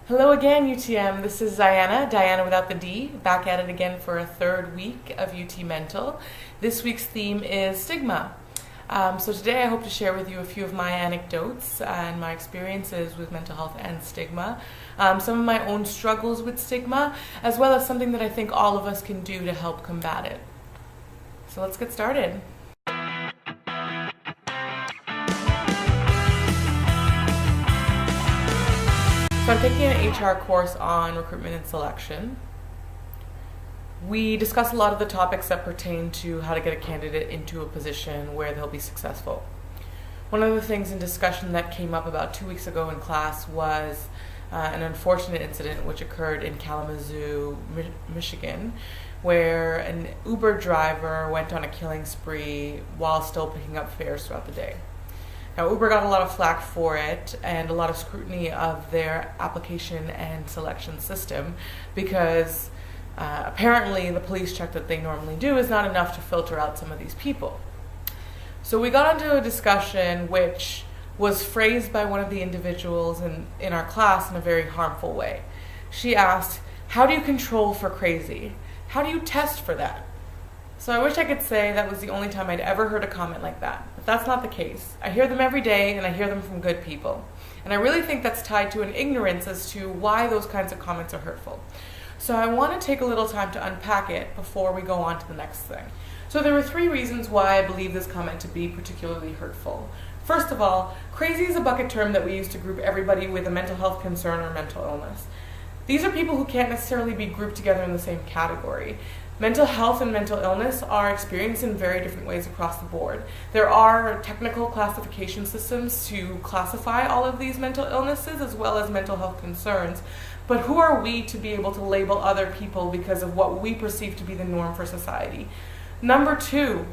Hello again, UTM. This is Diana without the D, back at it again for a third week of UT Mental. This week's theme is stigma. So today I hope to share with you a few of my anecdotes and my experiences with mental health and stigma, some of my own struggles with stigma, as well as something that I think all of us can do to help combat it. So let's get started. So I'm taking an HR course on recruitment and selection. We discuss a lot of the topics that pertain to how to get a candidate into a position where they'll be successful. One of the things in discussion that came up about 2 weeks ago in class was an unfortunate incident which occurred in Kalamazoo, Michigan, where an Uber driver went on a killing spree while still picking up fares throughout the day. Now, Uber got a lot of flack for it and a lot of scrutiny of their application and selection system because apparently the police check that they normally do is not enough to filter out some of these people. So we got into a discussion which was phrased by one of the individuals in our class in a very harmful way. She asked, "How do you control for crazy? How do you test for that?" So I wish I could say that was the only time I'd ever heard a comment like that, but that's not the case. I hear them every day, and I hear them from good people. And I really think that's tied to an ignorance as to why those kinds of comments are hurtful. So I want to take a little time to unpack it before we go on to the next thing. So there were 3 reasons why I believe this comment to be particularly hurtful. First of all, crazy is a bucket term that we use to group everybody with a mental health concern or mental illness. These are people who can't necessarily be grouped together in the same category. Mental health and mental illness are experienced in very different ways across the board. There are technical classification systems to classify all of these mental illnesses as well as mental health concerns, but who are we to be able to label other people because of what we perceive to be the norm for society? Number 2,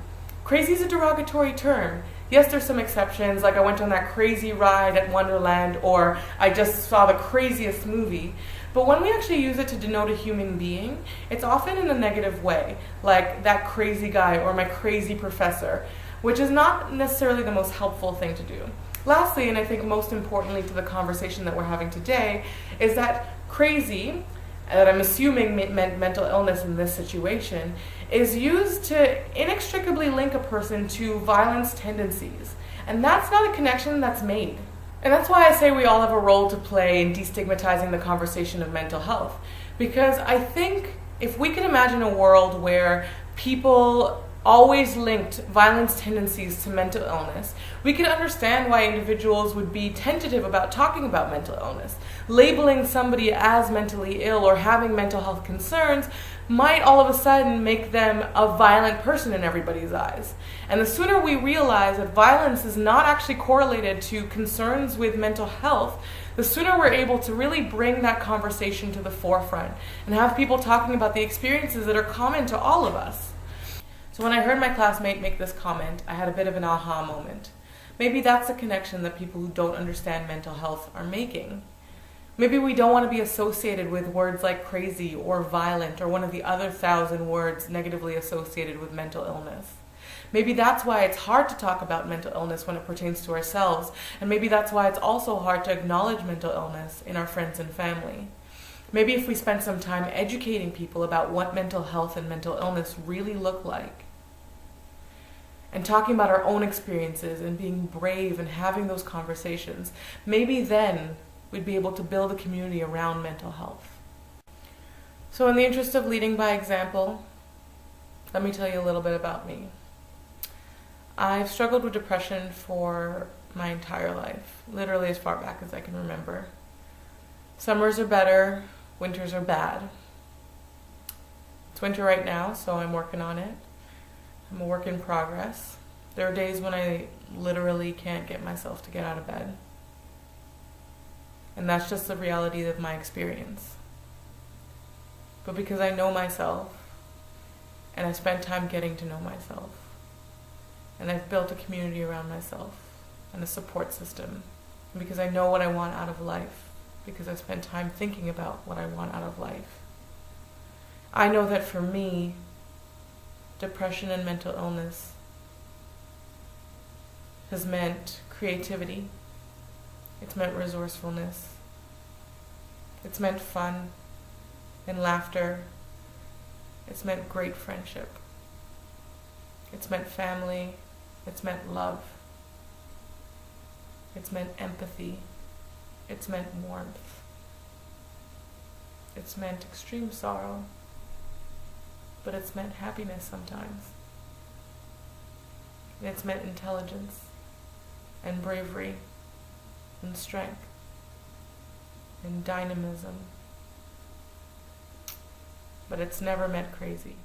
crazy is a derogatory term. Yes, there's some exceptions, like I went on that crazy ride at Wonderland, or I just saw the craziest movie. But when we actually use it to denote a human being, it's often in a negative way, like that crazy guy or my crazy professor, which is not necessarily the most helpful thing to do. Lastly, and I think most importantly to the conversation that we're having today, is that crazy, that I'm assuming meant mental illness in this situation, is used to inextricably link a person to violence tendencies. And that's not a connection that's made. And that's why I say we all have a role to play in destigmatizing the conversation of mental health. Because I think if we could imagine a world where people always linked violence tendencies to mental illness, we can understand why individuals would be tentative about talking about mental illness. Labeling somebody as mentally ill or having mental health concerns might all of a sudden make them a violent person in everybody's eyes. And the sooner we realize that violence is not actually correlated to concerns with mental health, the sooner we're able to really bring that conversation to the forefront and have people talking about the experiences that are common to all of us. So when I heard my classmate make this comment, I had a bit of an aha moment. Maybe that's a connection that people who don't understand mental health are making. Maybe we don't want to be associated with words like crazy or violent or one of the other 1,000 words negatively associated with mental illness. Maybe that's why it's hard to talk about mental illness when it pertains to ourselves, and maybe that's why it's also hard to acknowledge mental illness in our friends and family. Maybe if we spend some time educating people about what mental health and mental illness really look like, and talking about our own experiences and being brave and having those conversations, maybe then we'd be able to build a community around mental health. So in the interest of leading by example, let me tell you a little bit about me. I've struggled with depression for my entire life, literally as far back as I can remember. Summers are better, winters are bad. It's winter right now, so I'm working on it. I'm a work in progress. There are days when I literally can't get myself to get out of bed. And that's just the reality of my experience. But because I know myself, and I spent time getting to know myself, and I've built a community around myself and a support system, and because I know what I want out of life, because I spent time thinking about what I want out of life, I know that for me, depression and mental illness has meant creativity. It's meant resourcefulness. It's meant fun and laughter. It's meant great friendship. It's meant family. It's meant love. It's meant empathy. It's meant warmth. It's meant extreme sorrow, but it's meant happiness sometimes. And it's meant intelligence and bravery and strength and dynamism. But it's never meant crazy.